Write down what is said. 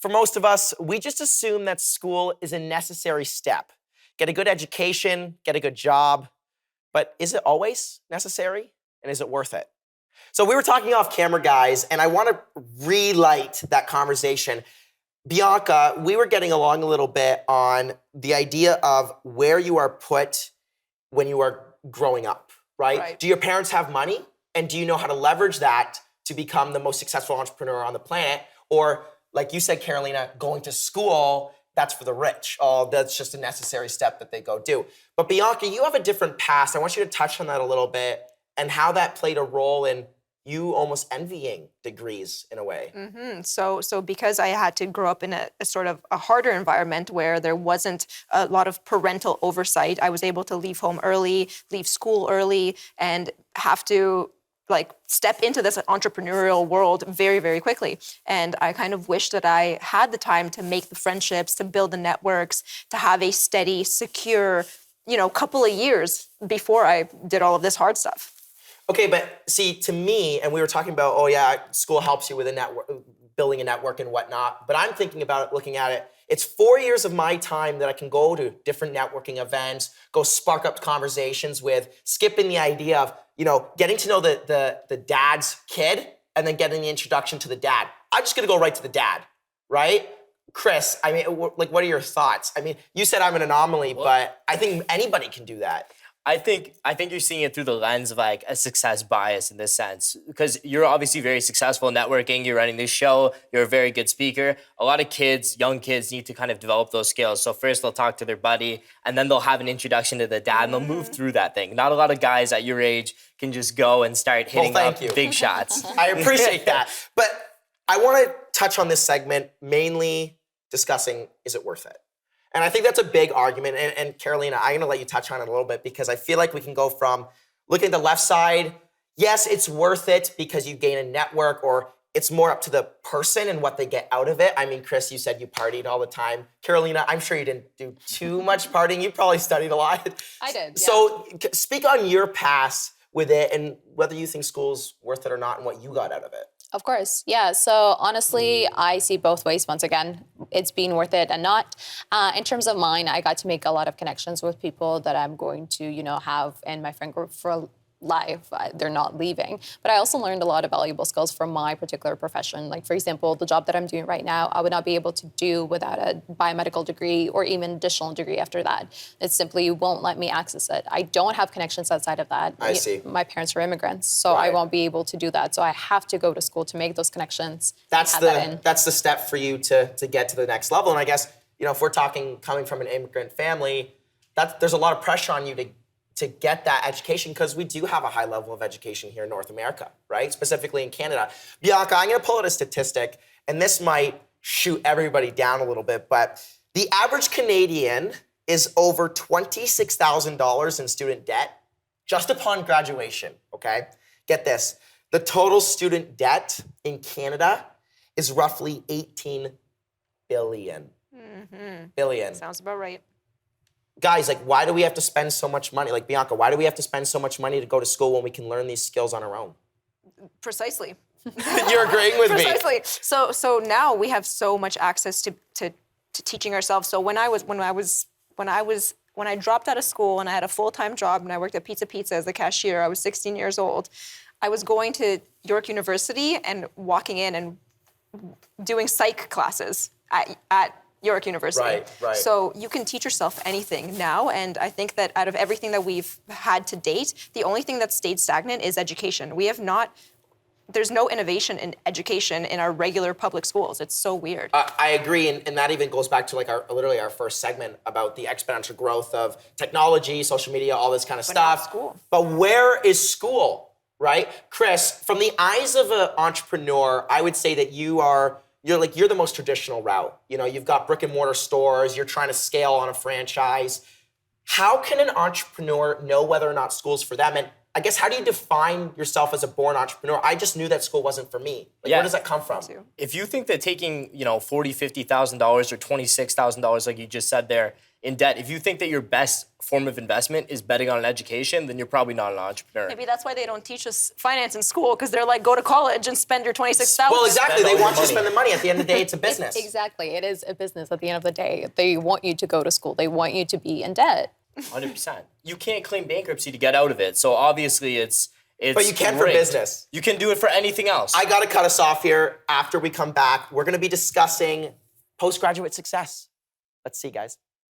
For most of us, we just assume that school is a necessary step. Get a good education, get a good job. But is it always necessary? And is it worth it? So we were talking off camera, guys, and I want to relight that conversation. Bianca, we were getting along a little bit on the idea of where you are put when you are growing up, right? Do your parents have money? And do you know how to leverage that to become the most successful entrepreneur on the planet? Or, like you said, Karolina, going to school, that's for the rich. Oh, that's just a necessary step that they go do. But Bianca, you have a different past. I want you to touch on that a little bit and how that played a role in you almost envying degrees in a way. So because I had to grow up in a sort of a harder environment where there wasn't a lot of parental oversight, I was able to leave home early, leave school early, and have to step into this entrepreneurial world very, very quickly. And I kind of wish that I had the time to make the friendships, to build the networks, to have a steady, secure, couple of years before I did all of this hard stuff. Okay, but see, to me, and we were talking about, school helps you with a network, building a network and whatnot, but I'm thinking about it, looking at it, it's 4 years of my time that I can go to different networking events, go spark up conversations with, skipping the idea of, getting to know the dad's kid and then getting the introduction to the dad. I'm just gonna go right to the dad, right? Chris, I mean, what are your thoughts? I mean, you said I'm an anomaly, but I think anybody can do that. I think you're seeing it through the lens of a success bias in this sense, because you're obviously very successful in networking. You're running this show. You're a very good speaker. A lot of kids, young kids, need to kind of develop those skills. So first they'll talk to their buddy, and then they'll have an introduction to the dad, and they'll move through that thing. Not a lot of guys at your age can just go and start hitting up big shots. I appreciate that. But I want to touch on this segment mainly discussing, is it worth it? And I think that's a big argument. And Karolina, I'm gonna let you touch on it a little bit because I feel like we can go from looking at the left side, yes, it's worth it because you gain a network, or it's more up to the person and what they get out of it. I mean, Chris, you said you partied all the time. Karolina, I'm sure you didn't do too much partying. You probably studied a lot. I did, yeah. So speak on your past with it and whether you think school's worth it or not and what you got out of it. Of course, yeah. So honestly, I see both ways. Once again, it's been worth it and not. In terms of mine, I got to make a lot of connections with people that I'm going to, have in my friend group for life. They're not leaving. But I also learned a lot of valuable skills from my particular profession. Like, for example, the job that I'm doing right now, I would not be able to do without a biomedical degree or even additional degree after that. It simply won't let me access it. I don't have connections outside of that. I see. My parents are immigrants, so I won't be able to do that. So I have to go to school to make those connections. That's the step for you to get to the next level. And I guess, if we're talking coming from an immigrant family, there's a lot of pressure on you to get that education because we do have a high level of education here in North America, right? Specifically in Canada. Bianca, I'm gonna pull out a statistic, and this might shoot everybody down a little bit, but the average Canadian is over $26,000 in student debt just upon graduation, okay? Get this, the total student debt in Canada is roughly 18 billion. Billion. Sounds about right. Guys, why do we have to spend so much money? Bianca, why do we have to spend so much money to go to school when we can learn these skills on our own? Precisely. You're agreeing with me. Precisely. So now we have so much access to teaching ourselves. So when I dropped out of school and I had a full-time job and I worked at Pizza as a cashier, I was 16 years old. I was going to York University and walking in and doing psych classes at York University. Right. So you can teach yourself anything now, and I think that out of everything that we've had to date, the only thing that's stayed stagnant is education. There's no innovation in education in our regular public schools. It's so weird. I agree, and that even goes back to our first segment about the exponential growth of technology, social media, all this kind of stuff. School. But where is school, right? Chris, from the eyes of an entrepreneur, I would say that you're the most traditional route. You've got brick and mortar stores, you're trying to scale on a franchise. How can an entrepreneur know whether or not school's for them? And I guess, how do you define yourself as a born entrepreneur? I just knew that school wasn't for me. Where does that come from? If you think that taking, $40,000, $50,000 or $26,000, like you just said there, in debt. If you think that your best form of investment is betting on an education, then you're probably not an entrepreneur. Maybe that's why they don't teach us finance in school, because they're like, go to college and spend your 26,000. Well, exactly. Spend They all your want you to money. spend the money. At the end of the day, it's a business. Exactly. It is a business at the end of the day. They want you to go to school. They want you to be in debt. 100%. You can't claim bankruptcy to get out of it. So obviously it's But you can for rigged. business. You can do it for anything else. I got to cut us off here. After we come back, we're going to be discussing postgraduate success. Let's see, guys.